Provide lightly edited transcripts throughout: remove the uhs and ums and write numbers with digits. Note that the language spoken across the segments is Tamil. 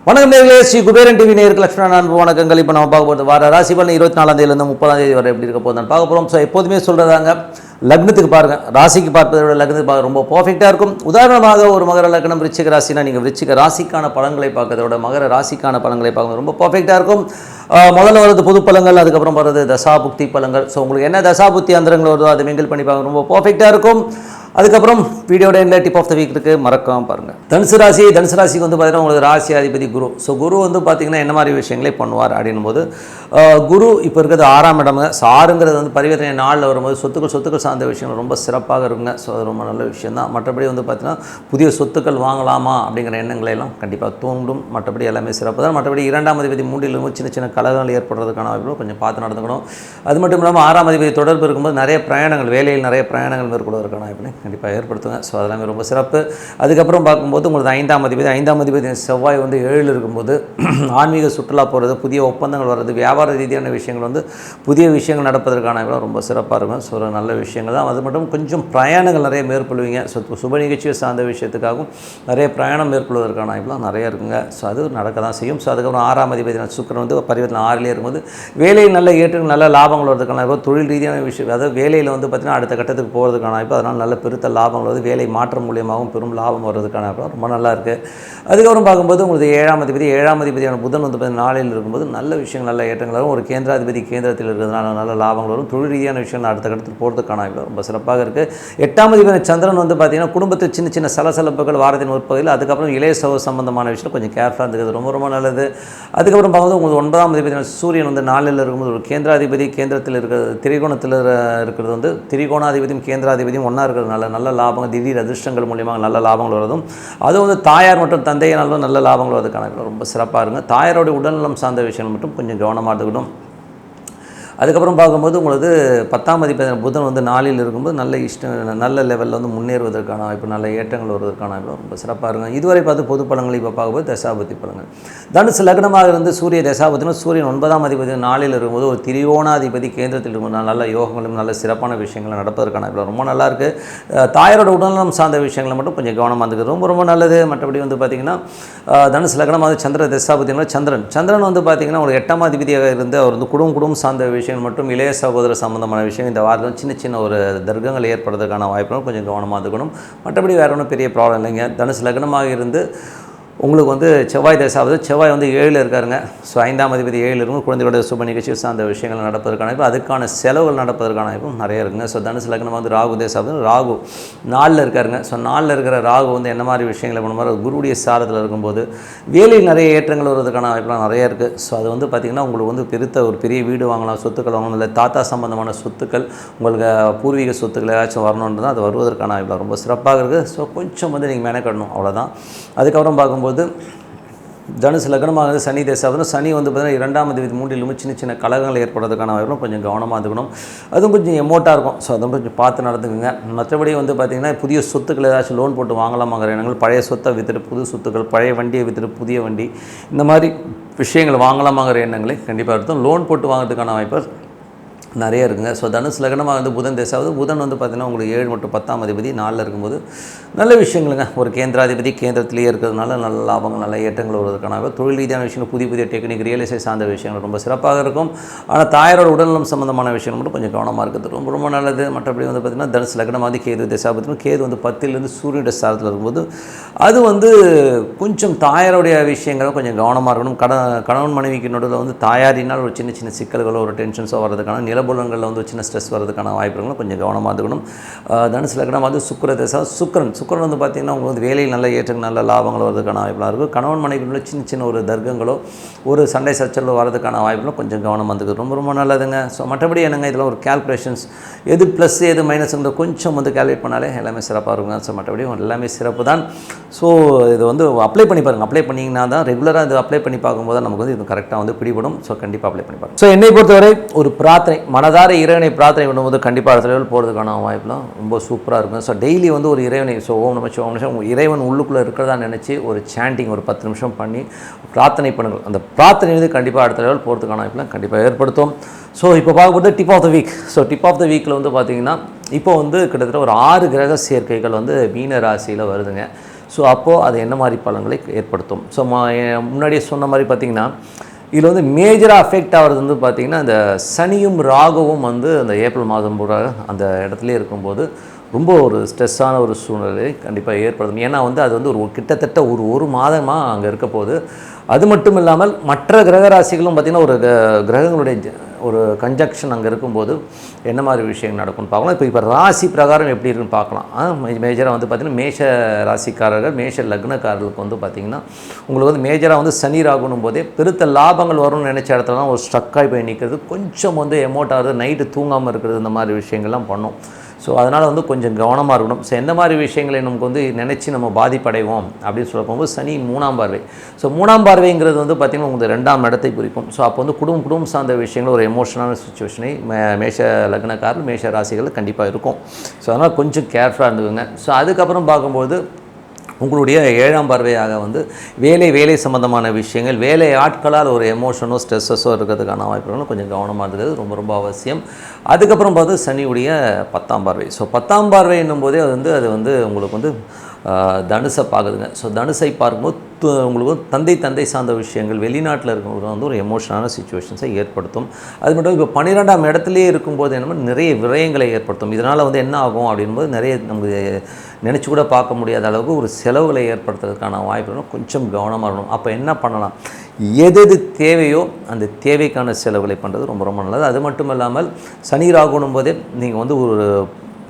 வணக்கம் நேயர்களே, ஸ்ரீ குபேரன் டிவி நேயருக்கு லட்சுமண அன்பு வணக்கங்கள். இப்போ நம்ம பார்க்க போகிறது வார ராசி பலன் 24ஆம் தேதியிலிருந்து 30ஆம் தேதி வரை எப்படி இருக்க போகுது நான் பார்க்க போகிறோம். ஸோ எப்போதுமே சொல்கிறதாங்க, லக்னத்துக்கு பாருங்கள், ராசிக்கு பார்ப்பதை விட லக்னத்துக்கு பார்க்க ரொம்ப பர்ஃபெக்டாக இருக்கும். உதாரணமாக ஒரு மகர லக்னம் விருச்சிக ராசினா நீங்கள் விருச்சிக ராசிக்கான பலன்களை பார்க்கறத விட மகர ராசிக்கான பலன்களை பார்க்க ரொம்ப பர்ஃபெக்டாக இருக்கும். முதல்ல வர்றது பொது பலங்கள், அதுக்கப்புறம் வர்றது தசாபுக்தி பலங்கள். ஸோ உங்களுக்கு என்ன தசாபுக்தி அந்தரங்கள் வருதோ அதை மிங்கிள் பண்ணி பார்க்க ரொம்ப பர்ஃபெக்டாக இருக்கும். அதுக்கப்புறம் வீடியோட என்ன டிப் ஆஃப் த வீக் இருக்குது மறக்காமல் பாருங்கள். தனுசு ராசிக்கு வந்து பார்த்தீங்கன்னா உங்களுக்கு ராசி அதிபதி குரு. ஸோ குரு வந்து பார்த்திங்கன்னா என்ன மாதிரி விஷயங்களே பண்ணுவார் அப்படின்னும் போது, குரு இப்போ இருக்கிறது 6ஆம் இடம்ங்க. ஸோ 6ங்கிறது வந்து பரிவர்த்தனை நாளில் வரும்போது சொத்துக்கள் சார்ந்த விஷயங்கள் ரொம்ப சிறப்பாக இருக்குங்க. ஸோ அது ரொம்ப நல்ல விஷயம் தான். மற்றபடி வந்து பார்த்திங்கன்னா புதிய சொத்துக்கள் வாங்கலாமா அப்படிங்கிற எண்ணங்களை எல்லாம் கண்டிப்பாக தூண்டும். மற்றபடி எல்லாமே சிறப்பு தான். மற்றபடி 2ஆம் அதிபதி 3லும் சின்ன கலகங்கள் ஏற்படுறதுக்கான வாய்ப்புகள் கொஞ்சம் பார்த்து நடந்துக்கணும். அது மட்டும் இல்லாமல் 6ஆம் அதிபதி தொடர்பு இருக்கும்போது நிறைய பிரயாணங்கள், வேலையில் நிறைய பிரயாணங்கள் மேற்கொள்வதற்கான வாய்ப்பு கண்டிப்பாக ஏற்படுத்துங்க. ஸோ அதெல்லாமே ரொம்ப சிறப்பு. அதுக்கப்புறம் பார்க்கும்போது உங்களுக்கு 5ஆம் அதிபதி செவ்வாய் வந்து 7 இருக்கும்போது ஆன்மீக சுற்றுலா போகிறது, புதிய ஒப்பந்தங்கள் வர்றது, வியாபார ரீதியான விஷயங்கள் வந்து புதிய விஷயங்கள் நடப்பதற்கான ரொம்ப சிறப்பாக இருக்கும். ஸோ ஒரு நல்ல விஷயங்கள் தான். அது மட்டும் கொஞ்சம் பிரயாணங்கள் நிறைய மேற்கொள்வீங்க. ஸோ சுப நிகழ்ச்சியை சார்ந்த விஷயத்துக்காகவும் நிறைய பிரயாணம் மேற்கொள்வதற்கான வாய்ப்புலாம் நிறைய இருக்குங்க. ஸோ அது நடக்க தான் செய்யும். ஸோ அதுக்கப்புறம் 6ஆம் அதிபதி சுக்கிரன் வந்து பரிவர்த்தனை 6லே இருக்கும்போது வேலையில் நல்ல ஏற்றங்கள், நல்ல லாபங்கள் வருவதற்கான வாய்ப்பு, தொழில் ரீதியான விஷயம், அதாவது வேலையில் வந்து பார்த்திங்கன்னா அடுத்த கட்டத்துக்கு போகிறதுக்கான வாய்ப்பு, அதனால் நல்ல பெருத்த லாபங்கள் வந்து வேலை மாற்றம் மூலியமாகவும் பெரும் லாபம் வர்றதுக்கான ரொம்ப நல்லா இருக்குது. அதுக்கப்புறம் பார்க்கும்போது உங்களுக்கு 7ஆம் அதிபதியான புதன் வந்து பார்த்தீங்கன்னா 4ல் இருக்கும்போது நல்ல விஷயங்கள், நல்ல ஏற்றங்கள் வரும். ஒரு கேந்திராதிபதி கேந்திரத்தில் இருக்கிறதுனால நல்ல லாபங்கள் வரும். தொழில் ரீதியான விஷயங்கள் அடுத்த கட்டத்துக்கு போகிறதுக்கான ரொம்ப சிறப்பாக இருக்குது. 8ஆம் அதிபதி சந்திரன் வந்து பார்த்திங்கன்னா குடும்பத்தில் சின்ன சலசலப்புகள் வாரத்தின் முற்பகுதியில், அதுக்கப்புறம் இளைய சகோ சம்பந்தமான விஷயம் கொஞ்சம் கேர்ஃபுல்லாக இருந்துக்கிறது ரொம்ப நல்லது. அதுக்கப்புறம் பார்க்கும்போது உங்களுக்கு 9ஆம் அதிபதி சூரியன் வந்து 4ல் இருக்கும்போது ஒரு கேந்திராதிபதி கேந்திரத்தில் இருக்கிறது, திரிகோணத்தில் இருக்கிறது வந்து திரிகோணாதிபதியும் கேந்திராதிபதியும் ஒன்றா இருக்கிறதுனால நல்ல லாபங்கள், திடீர் அதிர்ஷ்டங்கள் மூலியமாக நல்ல லாபங்கள் வருவதும், அது வந்து தாயார் மற்றும் தந்தையினாலும் நல்ல லாபங்கள் வருவதற்கான ரொம்ப சிறப்பாக இருங்க. தாயாரோடைய உடல்நலம் சார்ந்த விஷயங்கள் மட்டும் கொஞ்சம் கவனமாக எடுத்துக்கணும். அதுக்கப்புறம் பார்க்கும்போது உங்களுக்கு 10ஆம் அதிபதி புதன் வந்து 4ல் இருக்கும்போது நல்ல லெவலில் வந்து முன்னேறுவதற்கான வாய்ப்பு, நல்ல ஏற்றங்கள் வருவதற்கான வாய்ப்பு ரொம்ப சிறப்பாக இருக்கும். இதுவரை பார்த்து பொது பலன்கள் இப்போ பார்க்கும்போது தசாபதி பலன்கள். தனுசு லக்னமாக இருந்து சூரிய தசாபதினா சூரியன் 9ஆம் அதிபதி 4ல் இருக்கும்போது ஒரு திரிகோணாதிபதி கேந்திரத்தில் இருக்கும்போது நல்ல யோகங்களும் நல்ல சிறப்பான விஷயங்கள் நடப்பதற்கான வாய்ப்பு ரொம்ப நல்லா இருக்குது. தாயாரோட உடல்நலம் சார்ந்த விஷயங்களை மட்டும் கொஞ்சம் கவனமாக இருந்துக்கிறது ரொம்ப நல்லது. மற்றபடி வந்து பார்த்திங்கன்னா தனுசு லக்னமாக சந்திர தசாபதினா சந்திரன் வந்து பார்த்திங்கன்னா ஒரு 8ஆம் அதிபதியாக இருந்து அவர் வந்து குடும்பம் சார்ந்த விஷயங்கள் மற்றும் இளைய சகோதர சம்பந்தமான விஷயம் இந்த வாரத்தில் சின்ன ஒரு தர்க்கங்கள் ஏற்படுறதுக்கான வாய்ப்புகளும் கொஞ்சம் கவனமாக இருக்கணும். மற்றபடி வேறு ஒன்றும் பெரிய ப்ராப்ளம் இல்லைங்க. தனுசு லக்னமாக இருந்து உங்களுக்கு வந்து செவ்வாய் தசாவது, செவ்வாய் வந்து 7ல் இருக்காருங்க. ஸோ 5ஆம் அதிபதி 7ல் இருக்கும். குழந்தையோட சுப நிகழ்ச்சி சார்ந்த விஷயங்கள் நடப்பதற்கான வாய்ப்பு, அதுக்கான செலவுகள் நடப்பதற்கான வாய்ப்பும் நிறைய இருக்குங்க. ஸோ தனுசு லக்னம் வந்து ராகு தசாவது, ராகு 4ல் இருக்காருங்க. ஸோ 4ல் இருக்கிற ராகு வந்து என்ன மாதிரி விஷயங்களை பண்ணுவார், குருவுடைய சாரத்தில் இருக்கும்போது வேலையில் நிறைய ஏற்றங்கள் வருவதற்கான வாய்ப்புலாம் நிறைய இருக்குது. ஸோ அது வந்து பார்த்திங்கன்னா உங்களுக்கு வந்து ஒரு பெரிய வீடு வாங்கலாம், சொத்துக்கள் வாங்கணும், இல்லை தாத்தா சம்பந்தமான சொத்துக்கள், உங்களுக்கு பூர்வீக சொத்துக்கள் ஏதாச்சும் வரணுன்றது அது வருவதற்கான வாய்ப்பு ரொம்ப சிறப்பாக இருக்குது. ஸோ கொஞ்சம் வந்து நீங்கள் மெனக்கடணும், அவ்வளோதான். அதுக்கப்புறம் பார்க்கும்போது தனுசு லக்னமாக சனி தசாபதினா சனி வந்து பார்த்திங்கன்னா 2ஆம் அதிபதி 3லும் சின்ன கலகங்கள் ஏற்படுறதுக்கான வாய்ப்பும் கொஞ்சம் கவனமாக இருக்கணும். அதுவும் கொஞ்சம் எமோட்டாக இருக்கும். ஸோ அதுவும் கொஞ்சம் பார்த்து நடந்துக்குங்க. மற்றபடி வந்து பார்த்திங்கன்னா புதிய சொத்துக்கள் ஏதாச்சும் லோன் போட்டு வாங்கலாமாங்கிற எண்ணங்கள், பழைய சொத்தை விற்றுட்டு புது சொத்துக்கள், பழைய வண்டியை விற்றுட்டு புதிய வண்டி, இந்த மாதிரி விஷயங்கள் வாங்கலாமாங்கிற எண்ணங்களை கண்டிப்பாக இருக்கும். லோன் போட்டு வாங்கிறதுக்கான வாய்ப்பு நிறைய இருக்குங்க. ஸோ தனுசு லக்னமாக வந்து புதன் தசாவது, புதன் வந்து பார்த்திங்கன்னா உங்களுக்கு 7 மற்றும் 10ஆம் அதிபதி 4ல் இருக்கும்போது நல்ல விஷயங்களுங்க. ஒரு கேந்திராதிபதி கேந்திரத்திலேயே இருக்கிறதுனால நல்ல லாபங்கள், நல்ல ஏற்றங்கள் வருவதற்கான தொழில் ரீதியான விஷயங்கள், புதிய டெக்னிக், ரியல் எஸ்டேட் சார்ந்த விஷயங்கள் ரொம்ப சிறப்பாக இருக்கும். ஆனால் தாயாரோட உடல்நலம் சம்பந்தமான விஷயங்கள் மட்டும் கொஞ்சம் கவனமாக இருக்கிறது ரொம்ப நல்லது. மற்றபடி வந்து பார்த்திங்கன்னா தனுசு லக்னமாக கேது தசாபதினா கேது வந்து 10லேருந்து சூரியனுடைய சாரத்தில் இருக்கும்போது அது வந்து கொஞ்சம் தாயாருடைய விஷயங்களும் கொஞ்சம் கவனமாக இருக்கணும். கணவன் மனைவிக்கு நடுவில் வந்து தாயாரினால் ஒரு சின்ன சிக்கல்களோ ஒரு டென்ஷன்ஸோ வர்றதுக்கான நிலபுலங்களில் வந்து சின்ன ஸ்ட்ரெஸ் வர்றதுக்கான வாய்ப்புகளும் கொஞ்சம் கவனமாக இருக்கணும். தனுசு லக்னம் வந்து சுக்கிர தசா, சுக்கிரன் வந்து பார்த்திங்கன்னா உங்களுக்கு வந்து வேலையில் நல்ல ஏற்றங்கள், நல்ல லாபங்கள் வரதுக்கான வாய்ப்புலாம் இருக்கும். கணவன் மனைவிக்குள்ள சின்ன ஒரு தர்க்கங்களோ ஒரு சண்டை சச்சரவு வரதுக்கான வாய்ப்புகளும் கொஞ்சம் கவனமாக இருக்குது ரொம்ப நல்லதுங்க. ஸோ மற்றபடி என்னங்க இதில் ஒரு கேல்குலேஷன்ஸ், எது ப்ளஸ் எது மைனஸ்ங்கிற கொஞ்சம் வந்து கேல்குலேட் பண்ணாலே எல்லாமே சிறப்பாக இருக்குங்க. ஸோ மற்றபடி எல்லாமே சிறப்பு தான். ஸோ இது வந்து அப்ளை பண்ணி பாருங்கள். அப்ளை பண்ணிங்கன்னா தான் ரெகுலராக இது அப்ளை பண்ணி பார்க்கும்போது நமக்கு வந்து இது கரெக்டாக வந்து பிடிபடும். ஸோ கண்டிப்பாக அப்ளை பண்ணி பாருங்கள். ஸோ என்னை பொறுத்தவரை ஒரு பிரார்த்தனை, மனதார இறைவனை பிரார்த்தனை பண்ணும்போது கண்டிப்பாக அடுத்த லெவல் போகிறதுக்கான வாய்ப்புலாம் ரொம்ப சூப்பராக இருக்கும். ஸோ டெய்லி வந்து ஒரு இறைவனை, ஸோ ஓம் நமச்சிவாய இறைவன் உள்ளுக்குள்ளே இருக்கிறதா நினச்சி ஒரு சாண்டிங் ஒரு 10 நிமிஷம் பண்ணி பிரார்த்தனை பண்ணுங்கள். அந்த பிரார்த்தனை வந்து கண்டிப்பாக அடுத்த லெவல் போகிறதுக்கான வாய்ப்புலாம் கண்டிப்பாக ஏற்படுத்தும். ஸோ இப்போ பார்க்கும்போது dip of the week. So dip of the வீக்கில் வந்து பார்த்திங்கன்னா இப்போ வந்து கிட்டத்தட்ட ஒரு 6 கிரக சேர்க்கைகள் வந்து மீன ராசியில் வருதுங்க. ஸோ அப்போது அது என்ன மாதிரி பலன்களை ஏற்படுத்தும்? ஸோ முன்னாடியே சொன்ன மாதிரி பார்த்திங்கன்னா இதில் வந்து மேஜராக அஃபெக்ட் ஆகிறது வந்து பார்த்திங்கன்னா இந்த சனியும் ராகுவும் வந்து அந்த ஏப்ரல் மாதம் பூரா அந்த இடத்துலேயே இருக்கும்போது ரொம்ப ஒரு ஸ்ட்ரெஸ்ஸான ஒரு சூழ்நிலை கண்டிப்பாக ஏற்படுத்தும். ஏன்னா வந்து அது வந்து கிட்டத்தட்ட ஒரு மாதமாக அங்கே இருக்க போது. அது மட்டும் இல்லாமல் மற்ற கிரகராசிகளும் பார்த்திங்கன்னா ஒரு கிரகங்களுடைய ஒரு கன்ஜக்ஷன் அங்கே இருக்கும்போது என்ன மாதிரி விஷயங்கள் நடக்கும்னு பார்க்கலாம். இப்போ ராசி பிரகாரம் எப்படி இருக்குன்னு பார்க்கலாம். மேஜராக வந்து பார்த்திங்கன்னா மேஷ ராசிக்காரர்கள், மேஷ லக்னக்காரர்களுக்கு வந்து பார்த்திங்கன்னா உங்களுக்கு வந்து மேஜராக வந்து சனி ராகுனும் போதே பெருத்த லாபங்கள் வரும்னு நினச்ச இடத்துல தான் ஒரு ஸ்ட்ரக்காகி போய் நிற்கிறது, கொஞ்சம் வந்து எமோட் ஆகுது, நைட்டு தூங்காமல் இருக்கிறது, இந்த மாதிரி விஷயங்கள்லாம் பண்ணும். ஸோ அதனால் வந்து கொஞ்சம் கவனமாக இருக்கணும். ஸோ எந்த மாதிரி விஷயங்களை நமக்கு வந்து நினச்சி நம்ம பாதிப்படைவோம் அப்படின்னு சொல்ல போகும்போது சனி 3ஆம் பார்வை. ஸோ 3ஆம் பார்வைங்கிறது வந்து பார்த்திங்கன்னா உங்களுக்கு 2ஆம் இடத்தை குறிக்கும். ஸோ அப்போ வந்து குடும்பம் சார்ந்த விஷயங்கள் ஒரு எமோஷனலான சுச்சுவேஷனை மேஷ லக்னக்காரர் மேஷ ராசிகள் கண்டிப்பாக இருக்கும். ஸோ அதனால் கொஞ்சம் கேர்ஃபுல்லாக இருந்துக்குங்க. ஸோ அதுக்கப்புறம் பார்க்கும்போது உங்களுடைய 7ஆம் பார்வையாக வந்து வேலை சம்பந்தமான விஷயங்கள், வேலை ஆட்களால் ஒரு எமோஷனோ ஸ்ட்ரெஸ்ஸஸோ இருக்கிறதுக்கான வாய்ப்புகளும் கொஞ்சம் கவனமாக இருக்கிறது ரொம்ப ரொம்ப அவசியம். அதுக்கப்புறம் பார்த்து சனியுடைய 10ஆம் பார்வை. ஸோ 10ஆம் பார்வை என்னும்போதே அது வந்து உங்களுக்கு வந்து தனுசை பார்க்குதுங்க. ஸோ தனுசை பார்க்கும்போது உங்களுக்கு தந்தை சார்ந்த விஷயங்கள், வெளிநாட்டில் இருக்கிறவங்க வந்து ஒரு எமோஷனான சிச்சுவேஷன்ஸை ஏற்படுத்தும். அது மட்டும் இப்போ 12ஆம் இடத்துலேயே இருக்கும்போது என்னமோ நிறைய விரயங்களை ஏற்படுத்தும். இதனால் வந்து என்ன ஆகும் அப்படின்போது நிறைய நமக்கு நினச்சி கூட பார்க்க முடியாத அளவுக்கு ஒரு செலவுகளை ஏற்படுத்துறதுக்கான வாய்ப்புகளும் கொஞ்சம் கவனமாக இருக்கணும். அப்போ என்ன பண்ணலாம்? எது தேவையோ அந்த தேவைக்கான செலவுகளை பண்ணுறது ரொம்ப ரொம்ப நல்லது. அது மட்டும் இல்லாமல் சனி ராகுனும் போதே நீங்கள் வந்து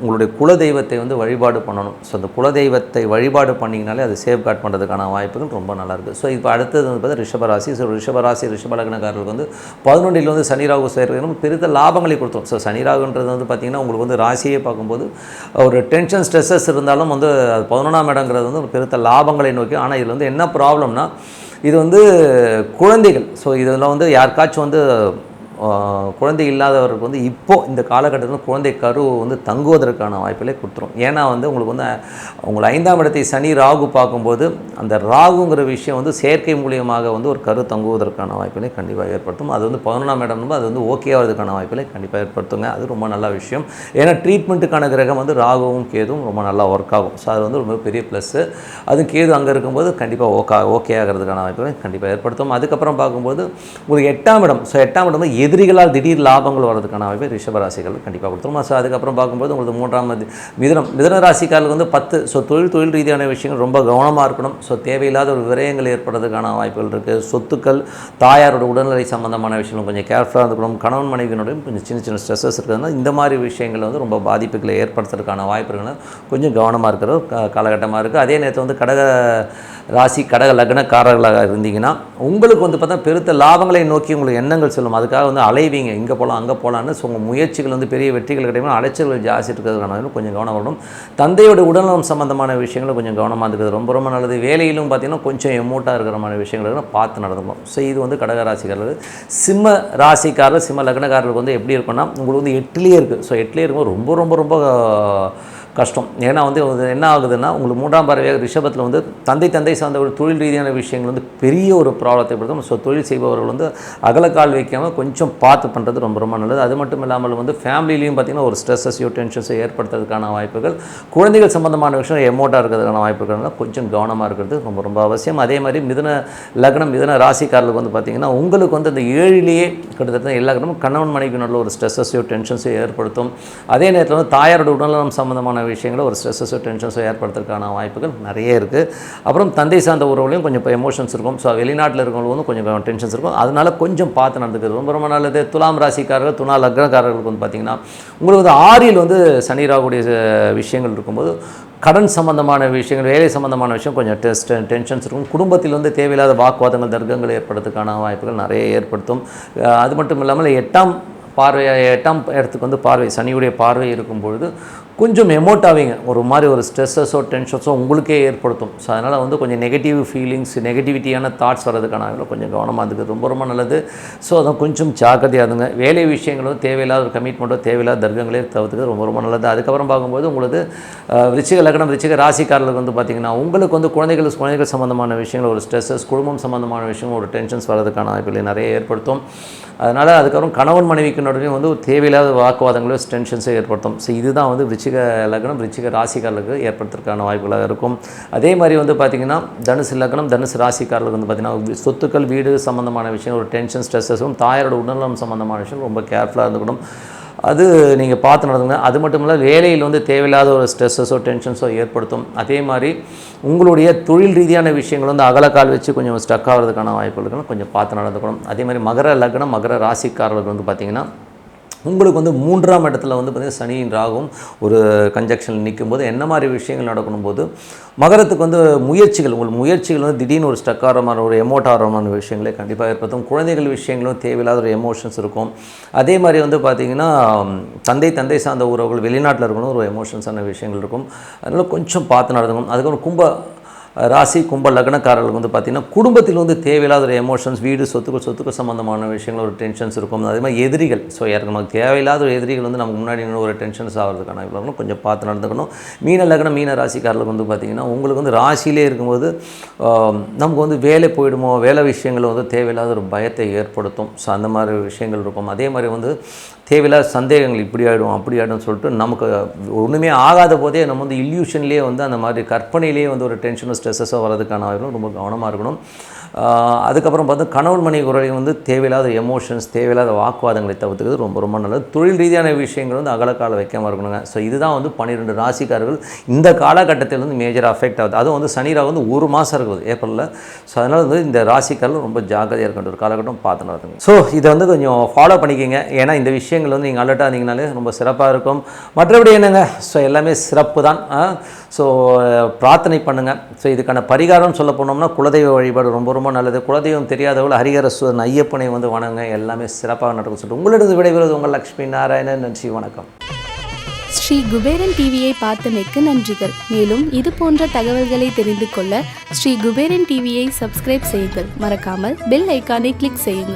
உங்களுடைய குலதெய்வத்தை வந்து வழிபாடு பண்ணணும். ஸோ அந்த குலதெய்வத்தை வழிபாடு பண்ணிங்கனாலே அது சேஃப்கார்ட் பண்ணுறதுக்கான வாய்ப்புகள் ரொம்ப நல்லாயிருக்கு. ஸோ இப்போ அடுத்தது வந்து பார்த்தா ரிஷபராசி. ஸோ ரிஷப லக்னக்காரர்களுக்கு வந்து 11ல் வந்து சனி ராகு சேர்க்கணும் பெருத்த லாபங்களை கொடுத்தோம். ஸோ சனி ராகுன்றது வந்து பார்த்திங்கன்னா உங்களுக்கு வந்து ராசியே பார்க்கும்போது ஒரு டென்ஷன் ஸ்ட்ரெஸ்ஸஸ் இருந்தாலும் வந்து அது 11ஆம் இடங்கிறது வந்து பெருத்த லாபங்களை நோக்கி. ஆனால் இதில் வந்து என்ன ப்ராப்ளம்னா இது வந்து குழந்தைகள். ஸோ இதில் வந்து யாருக்காச்சும் வந்து குழந்தை இல்லாதவருக்கு வந்து இப்போது இந்த காலகட்டத்தில் குழந்தை கரு வந்து தங்குவதற்கான வாய்ப்புகளே கொடுத்துரும். ஏன்னா வந்து உங்களுக்கு வந்து உங்களை 5ஆம் இடத்தை சனி ராகு பார்க்கும்போது அந்த ராகுங்கிற விஷயம் வந்து செயற்கை மூலியமாக வந்து ஒரு கரு தங்குவதற்கான வாய்ப்புகளை கண்டிப்பாக ஏற்படுத்தும். அது வந்து 11ஆம் இடம் அது வந்து ஓகே ஆகிறதுக்கான வாய்ப்புகளை கண்டிப்பாக ஏற்படுத்துங்க. அது ரொம்ப நல்ல விஷயம். ஏன்னா ட்ரீட்மெண்ட்டுக்கான கிரகம் வந்து ராகுவும் கேதுவும் ரொம்ப நல்லா ஒர்க் ஆகும். ஸோ அது வந்து ரொம்ப பெரிய ப்ளஸ்ஸு. அது கேது அங்கே இருக்கும்போது கண்டிப்பாக ஓகே ஆகிறதுக்கான வாய்ப்புகளை கண்டிப்பாக ஏற்படுத்தும். அதுக்கப்புறம் பார்க்கும்போது உங்களுக்கு 8ஆம் இடம். ஸோ 8ஆம் இடம் வந்து எதிரிகளால் திடீர் லாபங்கள் வர்றதுக்கான வாய்ப்பை ரிஷபராசிகள் கண்டிப்பாக கொடுத்துரும். ஸோ அதுக்கப்புறம் பார்க்கும்போது உங்களுக்கு 3ஆம் மிதுன ராசிக்காரர்களுக்கு வந்து 10. ஸோ தொழில் ரீதியான விஷயங்கள் ரொம்ப கவனமாக இருக்கணும். ஸோ தேவையில்லாத ஒரு விரயங்கள் ஏற்படுறதுக்கான வாய்ப்புகள் இருக்குது. சொத்துக்கள், தாயாரோட உடல்நிலை சம்பந்தமான விஷயங்கள் கொஞ்சம் கேர்ஃபுல்லாக இருக்கணும். கணவன் மனைவியினுடைய கொஞ்சம் சின்ன ஸ்ட்ரெஸ்ஸஸ் இருக்கிறதுனா இந்த மாதிரி விஷயங்கள் வந்து ரொம்ப பாதிப்புகளை ஏற்படுத்துறதுக்கான வாய்ப்புகளை கொஞ்சம் கவனமாக இருக்கிற காலகட்டமாக இருக்குது. அதே நேரத்தில் வந்து கடக லக்னக்காரர்களாக இருந்தீங்கன்னா உங்களுக்கு வந்து பார்த்தா பெருத்த லாபங்களை நோக்கி உங்களுக்கு எண்ணங்கள் செல்லும். அதுக்காக வந்து அலைவீங்க, இங்கே போகலாம் அங்கே போகலான்னு. ஸோ உங்கள் முயற்சிகள் வந்து பெரிய வெற்றிகள் கிடைக்கும். அலைச்சல்கள் ஜாஸ்தி இருக்கிறதுக்கான கொஞ்சம் கவனம் வரணும். தந்தையோட உடல்நலம் சம்பந்தமான விஷயங்களும் கொஞ்சம் கவனமாக இருக்கிறது ரொம்ப ரொம்ப நல்லது. வேலையிலும் பார்த்திங்கன்னா கொஞ்சம் எமோட்டாக இருக்கிற மாதிரி விஷயங்கள் பார்த்து நடந்துக்கணும். ஸோ இது வந்து கடகராசிக்காரர்கள். சிம்ம ராசிக்காரர்கள் சிம்ம லக்னக்காரர்களுக்கு வந்து எப்படி இருக்குன்னா உங்களுக்கு வந்து 8லேயே இருக்குது. ஸோ 8லேயே இருக்கும்போது ரொம்ப ரொம்ப ரொம்ப கஷ்டம். ஏன்னா வந்து என்ன ஆகுதுன்னா உங்களுக்கு 3ஆம் பார்வையாக ரிஷபத்தில் வந்து தந்தை சார்ந்த ஒரு தொழில் ரீதியான விஷயங்கள் வந்து பெரிய ஒரு ப்ராப்ளத்தை கொடுக்கும். ஸோ தொழில் செய்பவர்கள் வந்து அகலக்கால் வைக்காமல் கொஞ்சம் பார்த்து பண்ணுறது ரொம்ப ரொம்ப நல்லது. அது மட்டும் இல்லாமல் வந்து ஃபேமிலிலையும் பார்த்திங்கன்னா ஒரு ஸ்ட்ரெஸ்ஸையோ டென்ஷன்ஸோ ஏற்படுத்துறதுக்கான வாய்ப்புகள், குழந்தைகள் சம்பந்தமான விஷயம் எமோட்டாக இருக்கிறதுக்கான வாய்ப்புகள்லாம் கொஞ்சம் கவனமாக இருக்கிறது ரொம்ப ரொம்ப அவசியம். அதே மாதிரி மிதுன ராசிக்காரர்களுக்கு வந்து பார்த்திங்கன்னா உங்களுக்கு வந்து அந்த 7லேயே கிட்டத்தட்ட எல்லா கிரகமும் கணவன் மனைவி நல்ல ஒரு ஸ்ட்ரெஸ்ஸையோ டென்ஷன்ஸோ ஏற்படுத்தும். அதே நேரத்தில் வந்து தாயாரோட உடல்நலம் சம்பந்தமான விஷயங்களை ஒரு ஸ்ட்ரெஸ்ஸோ டென்ஷன்ஸோ ஏற்படுத்துறதுக்கான வாய்ப்புகள் நிறைய இருக்குது. அப்புறம் தந்தை சார்ந்த உறவுலையும் கொஞ்சம் எமோஷன்ஸ் இருக்கும். ஸோ வெளிநாட்டில் இருக்கிறவங்களுக்கு வந்து கொஞ்சம் டென்ஷன்ஸ் இருக்கும். அதனால் கொஞ்சம் பார்த்து நடந்துக்கிறது ரொம்ப ரொம்ப நல்லது. துலாம் ராசிக்காரர்கள் துலா லக்னக்காரர்களுக்கு வந்து பார்த்திங்கன்னா உங்களுக்கு வந்து 6ல் வந்து சனி ராகுடைய விஷயங்கள் இருக்கும்போது கடன் சம்பந்தமான விஷயங்கள், வேலை சம்பந்தமான விஷயம் கொஞ்சம் டென்ஷன்ஸ் இருக்கும். குடும்பத்தில் வந்து தேவையில்லாத வாக்குவாதங்கள், தர்க்கங்கள் ஏற்படுறதுக்கான வாய்ப்புகள் நிறைய ஏற்படுத்தும். அது மட்டும் இல்லாமல் 8ஆம் இடத்துக்கு வந்து பார்வை சனியுடைய பார்வை இருக்கும்பொழுது கொஞ்சம் எமோட் ஆவீங்க, ஒரு மாதிரி ஒரு ஸ்ட்ரெஸ்ஸஸோ டென்ஷன்ஸோ உங்களுக்கே ஏற்படுத்தும். ஸோ அதனால் வந்து கொஞ்சம் நெகட்டிவ் ஃபீலிங்ஸ், நெகட்டிவிட்டியான தாட்ஸ் வர்றதுக்கான கொஞ்சம் கவனமாக இருக்குது, ரொம்ப ரொம்ப நல்லது. ஸோ அதான் கொஞ்சம் ஜாக்கிரதையாக இருந்துங்க. வேலை விஷயங்களும் தேவையில்லாத ஒரு கமிட்மெண்ட்டோ தேவையில்லாத தர்க்கங்களே தவிர்த்துக்கு ரொம்ப ரொம்ப நல்லது. அதுக்கப்புறம் பார்க்கும்போது உங்களுக்கு விருச்சிக லக்னம் விருச்சிக ராசிக்காரர்களுக்கு வந்து பார்த்திங்கன்னா உங்களுக்கு வந்து குழந்தைகள் சம்மந்தமான விஷயங்கள், ஒரு ஸ்ட்ரெஸ்ஸஸ், குடும்பம் சம்மந்தமான விஷயங்கள், ஒரு டென்ஷன்ஸ் வர்றதுக்கான வாய்ப்புகளை நிறைய ஏற்படுத்தும். அதனால் அதுக்கப்புறம் கணவன் மனைவிக்கு நடுவில் வந்து ஒரு தேவையில்லாத வாக்குவாதங்களோ டென்ஷன்ஸோ ஏற்படுத்தும். ஸோ இதுதான் வந்து விருச்சிக லக்னம் விருச்சிக ராசிக்காரர்களுக்கு ஏற்படுத்துறதுக்கான வாய்ப்புகளாக இருக்கும். அதே மாதிரி வந்து பார்த்திங்கன்னா தனுசு லக்னம் தனுசு ராசிக்காரர்களுக்கு வந்து பார்த்திங்கன்னா சொத்துக்கள், வீடு சம்மந்தமான விஷயம், ஒரு டென்ஷன், ஸ்ட்ரெஸ்ஸஸும், தாயாரோட உடல்நலம் சம்மந்தமான விஷயம் ரொம்ப கேர்ஃபுல்லாக இருந்துக்கணும். அது நீங்கள் பார்த்து நடந்துங்க. அது மட்டும் இல்லை, வேலையில் வந்து தேவையில்லாத ஒரு ஸ்ட்ரெஸ்ஸஸோ டென்ஷன்ஸோ ஏற்படுத்தும். அதே மாதிரி உங்களுடைய தொழில் ரீதியான விஷயங்கள் வந்து அகலக்கால் வச்சு கொஞ்சம் ஸ்டக் ஆகிறதுக்கான வாய்ப்புகளுக்கு கொஞ்சம் பார்த்து நடந்துக்கணும். அதே மாதிரி மகர லக்னம் மகர ராசிக்காரர்களுக்கு வந்து பார்த்திங்கன்னா உங்களுக்கு வந்து 3ஆம் இடத்துல வந்து பார்த்திங்கன்னா சனியின் ராகும் ஒரு கன்ஜக்ஷனில் நிற்கும்போது என்ன மாதிரி விஷயங்கள் நடக்கணும் போது மகரத்துக்கு வந்து உங்கள் முயற்சிகள் வந்து திடீர்னு ஒரு ஸ்டக் ஆகிற மாதிரி, ஒரு எமோட் ஆகிற மாதிரி விஷயங்களே கண்டிப்பாக ஏற்படுத்தும். குழந்தைகள் விஷயங்களும் தேவையில்லாத ஒரு எமோஷன்ஸ் இருக்கும். அதே மாதிரி வந்து பார்த்திங்கன்னா தந்தை சார்ந்த உறவுகள், வெளிநாட்டில் இருக்கணும், ஒரு எமோஷன்ஸான விஷயங்கள் இருக்கும். அதனால் கொஞ்சம் பார்த்து நடந்துக்கணும். அதுக்கப்புறம் ராசி கும்ப லக்னக்காரர்களுக்கு வந்து பார்த்திங்கன்னா குடும்பத்தில் வந்து தேவையில்லாத ஒரு எமோஷன்ஸ், வீடு சொத்துக்கள் சம்மந்தமான விஷயங்கள், ஒரு டென்ஷன்ஸ் இருக்கும். அதே மாதிரி எதிரிகள், ஸோ நமக்கு தேவையில்லாத ஒரு எதிரிகள் வந்து நமக்கு முன்னாடி ஒரு டென்ஷன்ஸ் ஆகிறதுக்கான இவ்வளோ கொஞ்சம் பார்த்து நடந்துக்கணும். மீன லக்னம் மீன ராசிக்காரர்களுக்கு வந்து பார்த்திங்கன்னா உங்களுக்கு வந்து ராசியிலே இருக்கும்போது நமக்கு வந்து வேலை போயிடுமோ, வேலை விஷயங்கள் வந்து தேவையில்லாத ஒரு பயத்தை ஏற்படுத்தும். ஸோ அந்த மாதிரி விஷயங்கள் இருக்கும். அதே மாதிரி வந்து தேவையில்லாத சந்தேகங்கள், இப்படி ஆகிடும் அப்படி ஆகிடும்னு சொல்லிட்டு நமக்கு ஒன்றுமே ஆகாத போதே நம்ம வந்து இல்யூஷன்லேயே வந்து அந்த மாதிரி கற்பனையிலேயே வந்து ஒரு டென்ஷனோ ஸ்ட்ரெஸ்ஸோ வரதுக்கான வாய்ப்பும் ரொம்ப கவனமாக இருக்கணும். அதுக்கப்புறம் பார்த்து கணவன் மனைவி உறவில் வந்து தேவையில்லாத எமோஷன்ஸ், தேவையில்லாத வாக்குவாதங்களை தவிர்த்துக்கிறது ரொம்ப ரொம்ப நல்லது. தொழில் ரீதியான விஷயங்கள் வந்து அகலக்கால வைக்காமல் இருக்கணுங்க. ஸோ இதுதான் வந்து 12 ராசிக்காரர்கள் இந்த காலகட்டத்தில் வந்து மேஜர் அஃபெக்ட் ஆகுது. அதுவும் வந்து சனி ராகு வந்து 1 மாதம் இருக்குது ஏப்ரலில். ஸோ அதனால் வந்து இந்த ராசிக்காரர்கள் ரொம்ப ஜாக்கிரதையாக இருக்கின்ற ஒரு காலகட்டம் பார்த்து நடத்துங்க. ஸோ இதை வந்து கொஞ்சம் ஃபாலோ பண்ணிக்கிங்க. ஏன்னா இந்த விஷயங்கள் வந்து நீங்கள் அலர்ட்டாக இருந்தீங்கனாலே ரொம்ப சிறப்பாக இருக்கும். மற்றபடி என்னங்க, ஸோ எல்லாமே சிறப்பு தான். ஸோ பிரார்த்தனை பண்ணுங்கள். ஸோ இதுக்கான பரிகாரம் சொல்ல போனோம்னா குலதெய்வ வழிபாடு ரொம்ப ரொம்ப நல்லது. குலதெய்வம் தெரியாதவர்கள் ஹரிஹரசுவரன் ஐயப்பனை வந்து வணங்க, எல்லாமே சிறப்பாக நடக்கும் சொல்லிட்டு உங்களிடம் விடைபெறுவது உங்கள் லக்ஷ்மி நாராயணன். நன்றி, வணக்கம். ஸ்ரீ குபேரன் டிவியை பார்த்தமைக்கு நன்றிகள். மேலும் இது போன்ற தகவல்களை தெரிந்து கொள்ள ஸ்ரீ குபேரன் டிவியை சப்ஸ்கிரைப் செய்யுங்கள். மறக்காமல் பெல் ஐக்கானை கிளிக் செய்யுங்கள்.